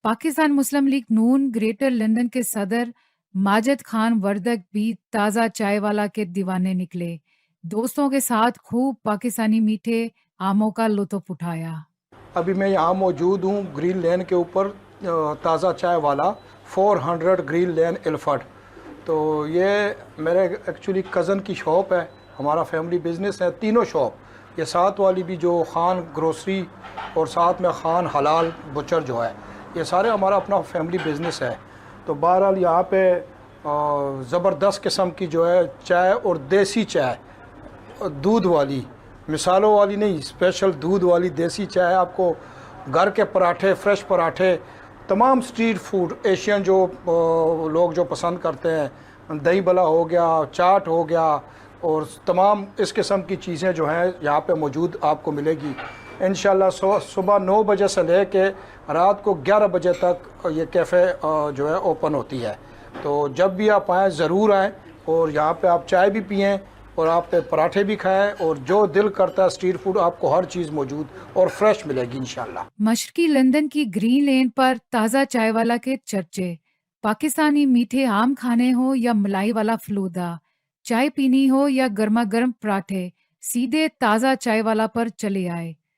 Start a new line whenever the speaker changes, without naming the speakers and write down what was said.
पाकिस्तान मुस्लिम league नून greater London के सदर माजिद खान वर्दक भी ताज़ा चाय वाला के दीवाने निकले। दोस्तों के साथ खूब पाकिस्तानी मीठे आमों का लुत्फ उठाया।
अभी मैं यहाँ मौजूद हूँ ग्रीन लेन के ऊपर, ताज़ा चाय वाला 400 ग्रीन लेन इल्फर्ट। तो ये मेरे एक्चुअली कज़न की शॉप है, हमारा फैमिली बिज़नेस है। तीनों शॉप, ये साथ वाली भी जो खान ग्रोसरी और साथ में खान हलाल बुचर जो है, ये सारे हमारा अपना फैमिली बिज़नेस है। तो बहरहाल यहाँ पे ज़बरदस्त किस्म की जो है चाय और देसी चाय, दूध वाली, मिसालों वाली नहीं, स्पेशल दूध वाली देसी चाय आपको। घर के पराठे, फ्रेश पराठे, तमाम स्ट्रीट फूड एशियन जो लोग जो पसंद करते हैं, दही बला हो गया, चाट हो गया, और तमाम इस किस्म की चीज़ें जो हैं यहाँ पे मौजूद आपको मिलेगी इंशाल्लाह। सुबह 9 बजे से ले के रात को 11 बजे तक ये कैफ़े जो है ओपन होती है। तो जब भी आप आएँ ज़रूर आएँ और यहाँ पे आप चाय भी पिएँ और आप पे पराठे भी खाएं, और जो दिल करता है स्ट्रीट फूड आपको हर चीज़ मौजूद और फ्रेश मिलेगी इंशाल्लाह।
मशरकी लंदन की ग्रीन लेन पर ताज़ा चाय वाला के चर्चे। पाकिस्तानी मीठे आम खाने हो या मलाई वाला फलूदा, चाय पीनी हो या गर्मा गर्म पराठे, सीधे ताज़ा चाय वाला पर चले आए।